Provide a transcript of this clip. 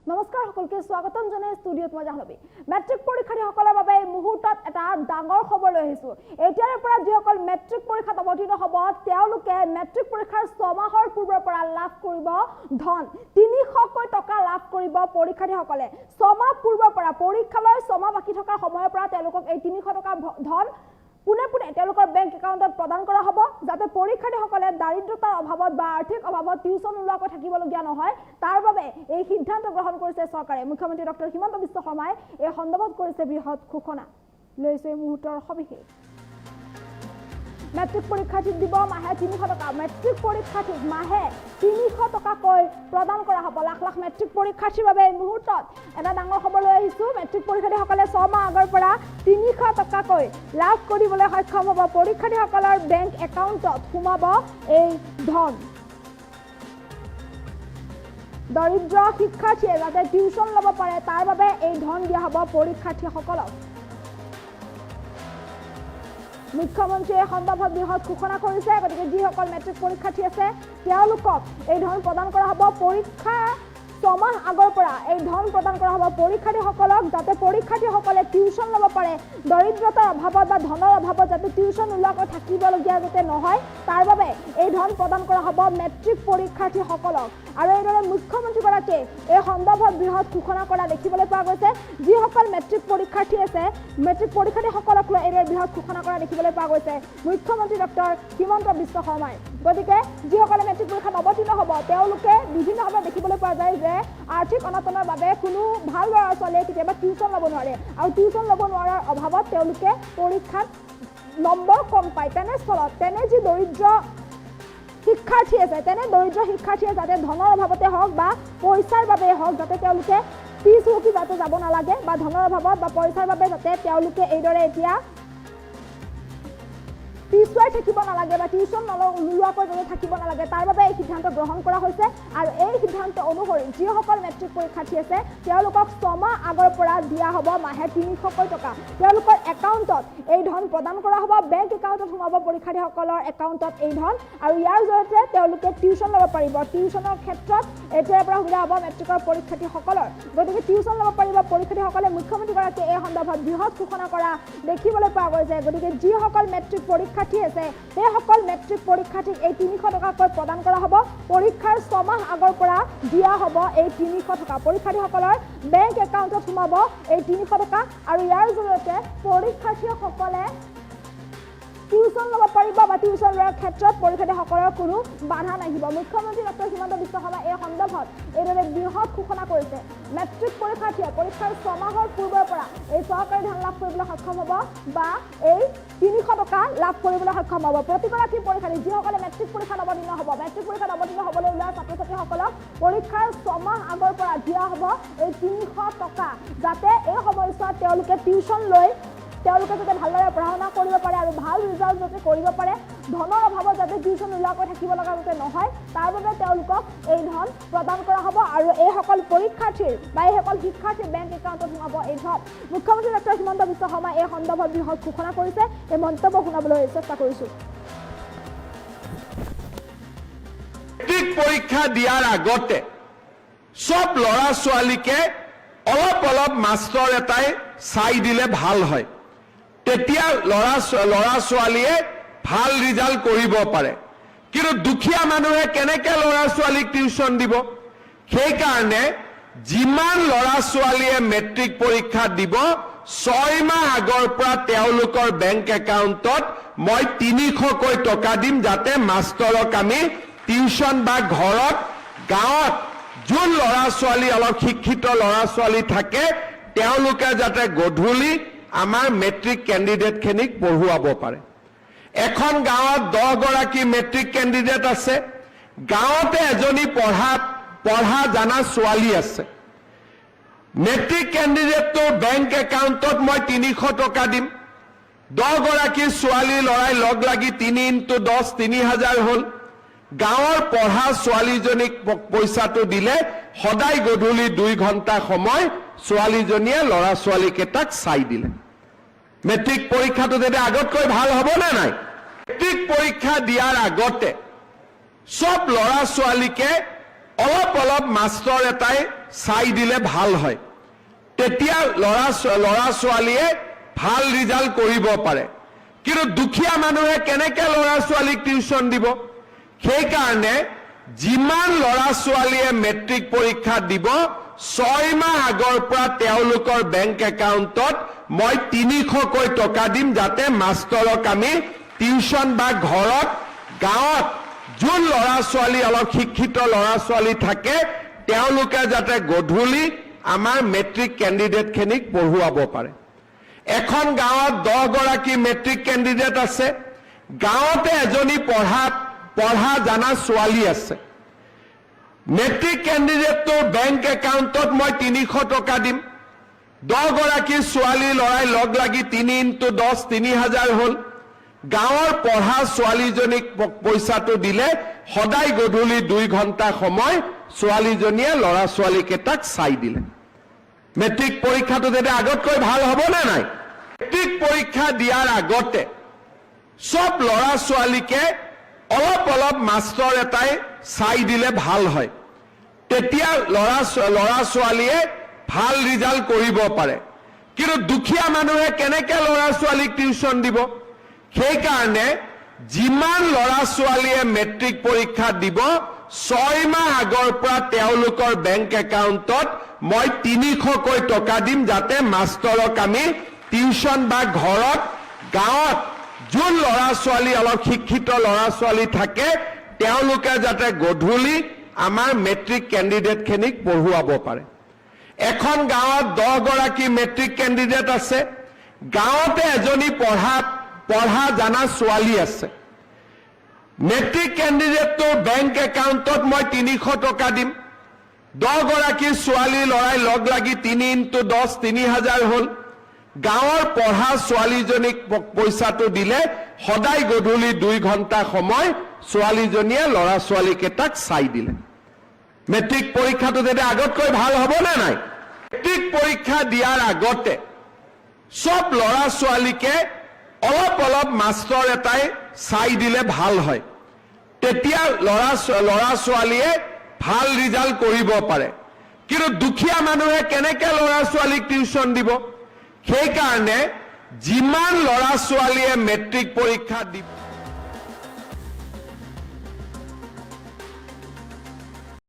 নমস্কাৰ সকলকে স্বাগতম জনাই ষ্টুডিঅত মই জাহ্নবী মেট্ৰিক পৰীক্ষাৰ্থীসকলৰ বাবে এই মুহূৰ্তত এটা ডাঙৰ খবৰ লৈ আহিছো এতিয়াৰ পৰা যিসকল মেট্ৰিক পৰীক্ষাত অৱতীৰ্ণ হ'ব তেওঁলোকে মেট্ৰিক পৰীক্ষাৰ 6 মাহৰ পূৰ্বৰ পৰা লাভ কৰিব ধন 300 টকা লাভ কৰিব পৰীক্ষাৰ্থীসকলে 6 মাহ পূৰ্বৰ পৰা পৰীক্ষালৈ 6 মাহ বাকি থকাৰ সময়ৰ পৰা তেওঁলোকক এই 300 টকা ধন পুনে তেওঁলোকৰ বেংক একাউণ্টত প্ৰদান কৰা হ'ব যাতে পৰীক্ষাৰ্থীসকলে দাৰিদ্ৰতাৰ অভাৱত বা আৰ্থিক অভাৱত টিউচন ওলোৱাকৈ থাকিবলগীয়া নহয় তাৰ বাবে এই সিদ্ধান্ত গ্ৰহণ কৰিছে চৰকাৰে মুখ্যমন্ত্ৰী ডক্টৰ হিমন্ত বিশ্ব শৰ্মাই এই সন্দৰ্ভত কৰিছে বৃহৎ ঘোষণা লৈছে এই মুহূৰ্তৰ সবিশেষ মেট্ৰিক পৰীক্ষাৰ্থীক দিব মাহে 300 টকা মেট্ৰিক পৰীক্ষাৰ্থীক মাহে 300 টকাকৈ প্ৰদান কৰা হ'ব লাখ লাখ মেট্ৰিক পৰীক্ষাৰ্থীৰ বাবে এই মুহূৰ্তত এটা ডাঙৰ খবৰ লৈ আহিছো মেট্ৰিক পৰীক্ষাৰ্থীসকলে 6 মাহ আগৰ পৰা 300 টকাকৈ লাভ কৰিবলৈ সক্ষম হ'ব পৰীক্ষাৰ্থীসকলৰ বেংক একাউণ্টত সোমাব এই ধন দৰিদ্ৰ শিক্ষাৰ্থীয়ে যাতে টিউচন ল'ব পাৰে তাৰ বাবে এই ধন দিয়া হ'ব পৰীক্ষাৰ্থীসকলক মুখ্যমন্ত্ৰীয়ে সন্দৰ্ভত বৃহৎ ঘোষণা কৰিছে গতিকে যিসকল মেট্ৰিক পৰীক্ষাৰ্থী আছে তেওঁলোকক এই ধন প্ৰদান কৰা হ'ব পৰীক্ষা 6 মাহ আগৰ পৰা এই ধন প্ৰদান কৰা হ'ব পৰীক্ষাৰ্থীসকলক যাতে পৰীক্ষাৰ্থীসকলে টিউচন ল'ব পাৰে দৰিদ্ৰতাৰ অভাৱত বা ধনৰ অভাৱত যাতে টিউচন ওলোৱাকৈ থাকিবলগীয়া যাতে নহয় তাৰ বাবে এই ধন প্ৰদান কৰা হ'ব মেট্ৰিক পৰীক্ষাৰ্থীসকলক আৰু এইদৰে মুখ্যমন্ত্ৰীগৰাকীয়ে এই সন্দৰ্ভত বৃহৎ ঘোষণা কৰা দেখিবলৈ পোৱা গৈছে যিসকল মেট্ৰিক পৰীক্ষাৰ্থী আছে মেট্ৰিক পৰীক্ষাৰ্থীসকলক লৈ এইদৰে বৃহৎ ঘোষণা কৰা দেখিবলৈ পোৱা গৈছে মুখ্যমন্ত্ৰী ডক্টৰ হিমন্ত বিশ্ব শৰ্মাই গতিকে যিসকলে মেট্ৰিক পৰীক্ষাত অৱতীৰ্ণ হ'ব তেওঁলোকে বিভিন্নভাৱে দেখিবলৈ পোৱা যায় যে আৰ্থিক অনাটনৰ বাবে কোনো ভাল ল'ৰা ছোৱালীয়ে কেতিয়াবা টিউচন ল'ব নোৱাৰে আৰু টিউচন ল'ব নোৱাৰাৰ অভাৱত তেওঁলোকে পৰীক্ষাত নম্বৰ কম পায় তেনেস্থলত তেনে যি দৰিদ্ৰ শিক্ষাৰ্থী আছে তেনে দৰিদ্ৰ শিক্ষাৰ্থীয়ে যাতে ধনৰ অভাৱতে হওক বা পইচাৰ বাবে হওক যাতে তেওঁলোকে পিছ হুকি যাতে যাব নালাগে বা ধনৰ অভাৱত বা পইচাৰ বাবে যাতে তেওঁলোকে এইদৰে এতিয়া পিছুৱাই থাকিব নালাগে বা টিউচন নোলোৱাকৈ যাতে থাকিব নালাগে তাৰ বাবে এই সিদ্ধান্ত গ্ৰহণ কৰা হৈছে আৰু এই সিদ্ধান্ত অনুসৰি যিসকল মেট্ৰিক পৰীক্ষাৰ্থী আছে তেওঁলোকক 6 মাহ আগৰ পৰা দিয়া হ'ব মাহে 300 টকা তেওঁলোকৰ একাউণ্টত এই ধন প্ৰদান কৰা হ'ব বেংক একাউণ্টত সোমাব পৰীক্ষাৰ্থীসকলৰ একাউণ্টত এই ধন আৰু ইয়াৰ জৰিয়তে তেওঁলোকে টিউচন ল'ব পাৰিব টিউচনৰ ক্ষেত্ৰত এতিয়াৰ পৰা সুবিধা হ'ব মেট্ৰিকৰ পৰীক্ষাৰ্থীসকলৰ গতিকে টিউচন ল'ব পাৰিব পৰীক্ষাৰ্থীসকলে মুখ্যমন্ত্ৰীগৰাকীয়ে এই সন্দৰ্ভত বৃহৎ ঘোষণা কৰা দেখিবলৈ পোৱা গৈছে গতিকে যিসকল মেট্ৰিক পৰীক্ষাৰ্থী আছে সেইসকল মেট্ৰিক পৰীক্ষাৰ্থীক এই 300 টকাকৈ প্ৰদান কৰা হ'ব পৰীক্ষাৰ 6 মাহ আগৰ পৰা দিয়া হ'ব এই 300 টকা পৰীক্ষাৰ্থীসকলৰ বেংক একাউণ্টত সোমাব এই 300 টকা আৰু ইয়াৰ জৰিয়তে পৰীক্ষাৰ্থীসকলে টিউচন ল'ব পাৰিব বা টিউচন লোৱাৰ ক্ষেত্ৰত পৰীক্ষাৰ্থীসকলৰ কোনো বাধা নাহিব মুখ্যমন্ত্ৰী ডক্টৰ হিমন্ত বিশ্ব শৰ্মাই এই সন্দৰ্ভত এইদৰে বৃহৎ ঘোষণা কৰিছে মেট্ৰিক পৰীক্ষাৰ্থীয়ে পৰীক্ষাৰ 6 মাহৰ পূৰ্বৰ পৰা এই চৰকাৰী ধন লাভ কৰিবলৈ সক্ষম হ'ব বা এই 300 টকা লাভ কৰিবলৈ সক্ষম হ'ব প্ৰতিগৰাকী পৰীক্ষাৰ্থী যিসকলে মেট্ৰিক পৰীক্ষাত অৱতীৰ্ণ হ'ব মেট্ৰিক পৰীক্ষাত অৱতীৰ্ণ হ'বলৈ ওলোৱা ছাত্ৰ ছাত্ৰীসকলক পৰীক্ষাৰ 6 মাহ আগৰ পৰা দিয়া হ'ব এই 300 টকা যাতে এই সময়ছোৱাত তেওঁলোকে টিউচন লৈ তেওঁলোকে যাতে ভালদৰে পঢ়া শুনা কৰিব পাৰে আৰু ভাল ৰিজাল্ট যাতে কৰিব পাৰে ধনৰ অভাৱত যাতে টিউচন নোলোৱাকৈ থাকিব লগা যাতে নহয় তাৰ বাবে তেওঁলোকক এই ধন প্ৰদান কৰা হ'ব আৰু এইসকল পৰীক্ষাৰ্থীৰ বা এইসকল শিক্ষাৰ্থীৰ বেংক একাউণ্টত সোমাব এই ধন মুখ্যমন্ত্ৰী ডক্টৰ হিমন্ত বিশ্ব শৰ্মাই এই সন্দৰ্ভত বৃহৎ ঘোষণা কৰিছে এই মন্তব্য শুনাবলৈ চেষ্টা কৰিছোঁ মেট্ৰিক পৰীক্ষা দিয়াৰ আগতে সব ল'ৰা ছোৱালীকে অলপ মাষ্টৰ এটাই চাই দিলে ভাল হয় তেতিয়া ল'ৰা ছোৱালীয়ে ভাল ৰিজাল্ট কৰিব পাৰে কিন্তু দুখীয়া মানুহে কেনেকৈ ল'ৰা ছোৱালীক টিউচন দিব সেইকাৰণে যিমান ল'ৰা ছোৱালীয়ে মেট্ৰিক পৰীক্ষা দিব 6 মাহ আগৰ পৰা তেওঁলোকৰ বেংক একাউণ্টত মই 300কৈ টকা দিম যাতে মাষ্টৰক আমি টিউচন বা ঘৰত গাঁৱত যোন ল'ৰা ছোৱালী অলপ শিক্ষিত ল'ৰা ছোৱালী থাকে তেওঁলোকে যাতে গধূলি আমাৰ মেট্ৰিক কেণ্ডিডেটখিনিক পঢ়ুৱাব পাৰে এখন গাঁৱত 10 গৰাকী মেট্ৰিক কেণ্ডিডেট আছে গাঁৱতে এজনী পঢ়া জানা ছোৱালী আছে মেট্ৰিক কেণ্ডিডেটটোৰ বেংক একাউণ্টত মই 300 টকা দিম 10 গৰাকী ছোৱালী ল'ৰাই লগ লাগি 3 × 10 3000 হ'ল গাঁৱৰ পঢ়া ছোৱালীজনীক পইচাটো দিলে সদায় গধূলি 2 ঘণ্টা সময় ছোৱালীজনীয়ে ল'ৰা ছোৱালীকেইটাক চাই দিলে মেট্ৰিক পৰীক্ষাটো যেতিয়া আগতকৈ ভাল হ'ব নে নাই মেট্ৰিক পৰীক্ষা দিয়াৰ আগতে সব ল'ৰা ছোৱালীকে অলপ মাষ্টৰ এটাই চাই দিলে ভাল হয় তেতিয়া ল'ৰা ছোৱালীয়ে ভাল ৰিজাল্ট কৰিব পাৰে কিন্তু দুখীয়া মানুহে কেনেকৈ ল'ৰা ছোৱালীক টিউচন দিব সেইকাৰণে যিমান ল'ৰা ছোৱালীয়ে মেট্ৰিক পৰীক্ষা দিব 6 মাহ আগৰ পৰা তেওঁলোকৰ বেংক একাউণ্টত মই 300কৈ টকা দিম যাতে মাষ্টৰক আমি টিউচন বা ঘৰত গাঁৱত যোন ল'ৰা ছোৱালী অলপ শিক্ষিত ল'ৰা ছোৱালী থাকে তেওঁলোকে যাতে গধূলি আমাৰ মেট্ৰিক কেণ্ডিডেটখিনিক পঢ়ুৱাব পাৰে এখন গাঁৱত 10 গৰাকী মেট্ৰিক কেণ্ডিডেট আছে গাঁৱতে এজনী পঢ়া জানা ছোৱালী আছে মেট্ৰিক কেণ্ডিডেটটোৰ বেংক একাউণ্টত মই 300 টকা দিম 10 গৰাকী ছোৱালী ল'ৰাই লগ লাগি 3 × 10 3000 হ'ল গাঁৱৰ পঢ়া ছোৱালীজনীক পইচাটো দিলে সদায় গধূলি 2 ঘণ্টা সময় ছোৱালীজনীয়ে ল'ৰা ছোৱালীকেইটাক চাই দিলে মেট্ৰিক পৰীক্ষাটো তেতিয়া আগতকৈ ভাল হ'ব নে নাই মেট্ৰিক পৰীক্ষা দিয়াৰ আগতে সব ল'ৰা ছোৱালীকে অলপ মাষ্টৰ এটাই চাই দিলে ভাল হয় তেতিয়া ল'ৰা ছোৱালীয়ে ভাল ৰিজাল্ট কৰিব পাৰে কিন্তু দুখীয়া মানুহে কেনেকৈ ল'ৰা ছোৱালীক টিউচন দিব সেইকাৰণে যিমান ল'ৰা ছোৱালীয়ে মেট্ৰিক পৰীক্ষা দিব 6 মাহ আগৰ পৰা তেওঁলোকৰ বেংক একাউণ্টত মই 300কৈ টকা দিম যাতে মাষ্টৰক আমি টিউচন বা ঘৰত গাঁৱত যোন ল'ৰা ছোৱালী অলপ শিক্ষিত ল'ৰা ছোৱালী থাকে তেওঁলোকে যাতে গধূলি আমাৰ মেট্ৰিক কেণ্ডিডেটখিনিক পঢ়ুৱাব পাৰে এখন গাঁৱত 10 গৰাকী মেট্ৰিক কেণ্ডিডেট আছে গাঁৱতে এজনী পঢ়া জানা ছোৱালী আছে মেট্ৰিক কেণ্ডিডেটটোৰ বেংক একাউণ্টত মই 300 টকা দিম 10 গৰাকী ছোৱালী ল'ৰাই লগ লাগি 3 × 10 3000 হ'ল গাঁৱৰ পঢ়া ছোৱালীজনীক পইচাটো দিলে সদায় গধূলি 2 ঘণ্টা সময় ছোৱালীজনীয়ে ল'ৰা ছোৱালীকেইটাক চাই দিলে মেট্ৰিক পৰীক্ষাটো তেতিয়া আগতকৈ ভাল হ'ব নে নাই মেট্ৰিক পৰীক্ষা দিয়াৰ আগতে সব ল'ৰা ছোৱালীকে অলপ মাষ্টৰ এটাই চাই দিলে ভাল হয় তেতিয়া ল'ৰা ছোৱালীয়ে ভাল ৰিজাল্ট কৰিব পাৰে কিন্তু দুখীয়া মানুহে কেনেকৈ ল'ৰা ছোৱালীক টিউচন দিব সেইকাৰণে যিমান ল'ৰা ছোৱালীয়ে মেট্ৰিক পৰীক্ষা দিব